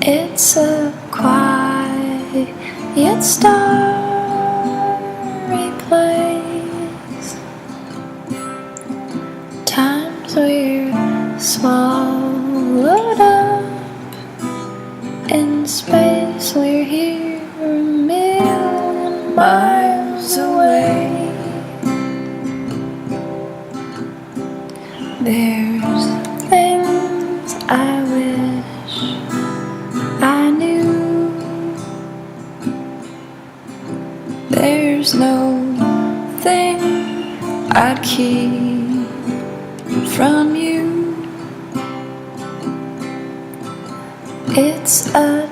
It's a quiet, starry place. Times we're swallowed up in space. We're here a million miles away. There's things I wish I knew. There's no thing I'd keep from you. It's a